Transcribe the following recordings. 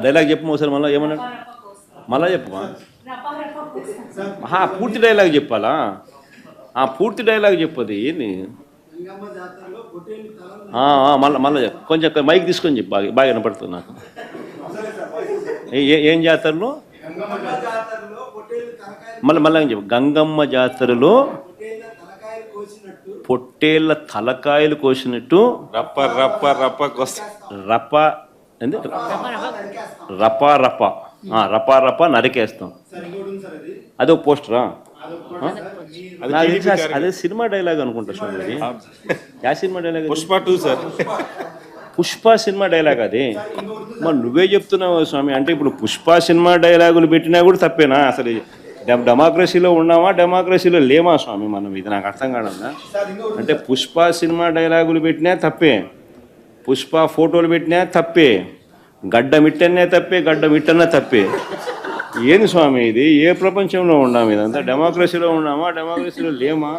dialogue చెప్పు ఒకసారి మళ్ళీ ఏమన్నాడు మళ్ళా చెప్పమా పూర్తి డైలాగ్ చెప్పాలా పూర్తి డైలాగ్ చెప్పది ఏంది మళ్ళీ మళ్ళీ కొంచెం మైక్ తీసుకొని చెప్పు బాగా బాగా వినపడుతుంది నాకు ఏం జాతరలో మళ్ళీ మళ్ళీ చెప్పు గంగమ్మ జాతరలో పొట్టేళ్ళ తలకాయలు కోసినట్టు రప్ప రప్ప రప్ప రప్ప ఏంది రపా రప రపా రప నరికేస్తాం అది ఒక పోస్టరా అదే సినిమా డైలాగ్ అనుకుంటా స్వామి యా cinema dialogue Pushpa 2 sir Pushpa cinema dialogue అది మరి నువ్వే చెప్తున్నావు స్వామి అంటే ఇప్పుడు పుష్ప సినిమా డైలాగులు పెట్టినా కూడా తప్పేనా అసలు డెమోక్రసీలో ఉన్నామా డెమోక్రసీలో లేమా స్వామి మనం ఇది నాకు అర్థం కాదన్నా అంటే పుష్ప సినిమా డైలాగులు పెట్టినా తప్పే పుష్ప ఫోటోలు పెట్టినా తప్పే గడ్డ మిట్టనే తప్పే గడ్డ మిట్టనే తప్పే ఏంది స్వామి ఇది ఏ ప్రపంచంలో ఉన్నాము ఇదంతా డెమోక్రసీలో ఉన్నామా డెమోక్రసీలో లేమా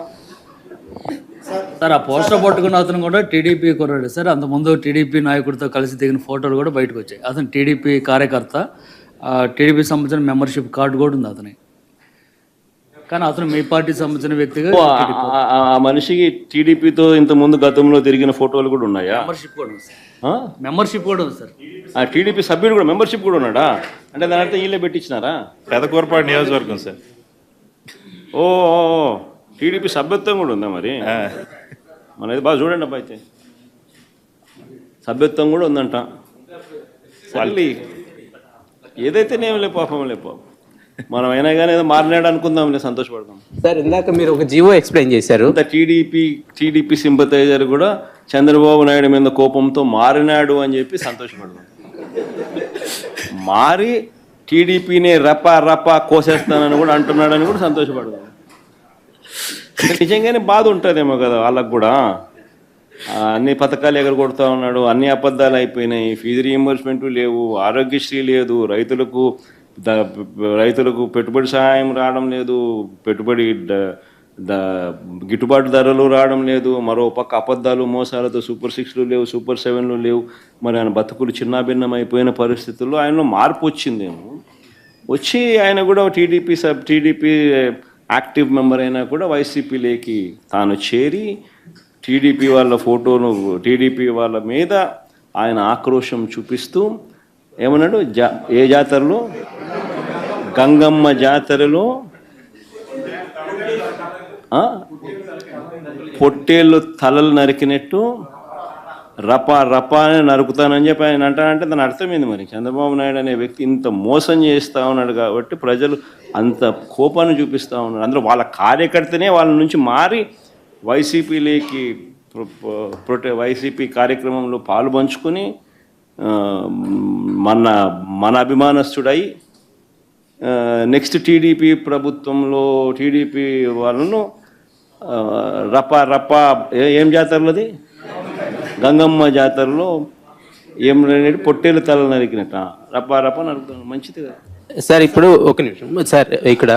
సార్ ఆ పోస్టర్ పట్టుకున్న అతను కూడా టీడీపీ కుర్రాడు సార్ అంతకుముందు టీడీపీ నాయకుడితో కలిసి దిగిన ఫోటోలు కూడా బయటకు వచ్చాయి అతను టీడీపీ కార్యకర్త టీడీపీ సంబంధించిన మెంబర్షిప్ కార్డు కూడా ఉంది అతని కానీ అతను మీ పార్టీకి సంబంధించిన వ్యక్తిగా ఆ మనిషికి టీడీపీతో ఇంత ముందు గతంలో తిరిగిన ఫోటోలు కూడా ఉన్నాయా మెంబర్షిప్ కూడా ఉంది సార్ మెంబర్షిప్ కూడా ఉంది సార్ టీడీపీ సభ్యుడు కూడా మెంబర్షిప్ కూడా ఉన్నాడా అంటే దాని అర్థం వీళ్ళే పెట్టించినారా పెదకూరపాడు నియోజకవర్గం సార్ ఓ టీడీపీ సభ్యత్వం కూడా ఉందా మరి మనది బాగా చూడండి అబ్బా అయితే సభ్యత్వం కూడా ఉందంట మళ్ళీ ఏదైతేనేం లే పాపం మనం అయినా కానీ ఏదో మారినాడు అనుకుందాంలే సంతోషపడదాం సార్ ఇందాక మీరు ఒక జీవో ఎక్స్ప్లెయిన్ చేశారు టీడీపీ సింపథైజర్ కూడా చంద్రబాబు నాయుడు మీద కోపంతో మారినాడు అని చెప్పి సంతోషపడదాం మారి టీడీపీని రపా కోసేస్తానని కూడా అంటున్నాడని కూడా సంతోషపడదాం నిజంగానే బాధ ఉంటుందేమో కదా వాళ్ళకు కూడా అన్ని పథకాలు ఎగరగొడతా ఉన్నాడు అన్ని అబద్ధాలు అయిపోయినాయి ఫీజు రీయింబర్స్మెంట్ లేవు ఆరోగ్యశ్రీ లేదు రైతులకు పెట్టుబడి సహాయం రావడం లేదు పెట్టుబడి గిట్టుబాటు ధరలు రావడం లేదు మరో పక్క అబద్ధాలు మోసాలతో సూపర్ 6లు లేవు సూపర్ 7లు లేవు మరి ఆయన బతుకులు చిన్నాభిన్నం అయిపోయిన పరిస్థితుల్లో ఆయనలో మార్పు వచ్చిందేమో వచ్చి ఆయన కూడా టీడీపీ యాక్టివ్ మెంబర్ అయినా కూడా వైసీపీలోకి తాను చేరి టీడీపీ వాళ్ళ ఫోటోను టీడీపీ వాళ్ళ మీద ఆయన ఆక్రోశం చూపిస్తూ ఏమన్నాడు ఏ జాతరలో గంగమ్మ జాతరలో పొట్టేళ్ళు తలలు నరికినట్టు రపా అని నరుకుతానని చెప్పి ఆయన అంటానంటే దాని అర్థమైంది మరి చంద్రబాబు నాయుడు అనే వ్యక్తి ఇంత మోసం చేస్తూ ఉన్నాడు కాబట్టి ప్రజలు అంత కోపాన్ని చూపిస్తూ ఉన్నారు అందులో వాళ్ళ కార్యకర్తనే వాళ్ళ నుంచి మారి వైసీపీలోకి వైసీపీ కార్యక్రమంలో పాలు పంచుకొని మన అభిమానస్తుడై నెక్స్ట్ టీడీపీ ప్రభుత్వంలో టీడీపీ వాళ్ళను రపా ఏం జాతరలోది గంగమ్మ జాతరలో ఏం పొట్టేలు తల నరికినట్ట రపా నరుకుతాను మంచిది కదా సార్ ఇప్పుడు ఒక నిమిషం సార్ ఇక్కడ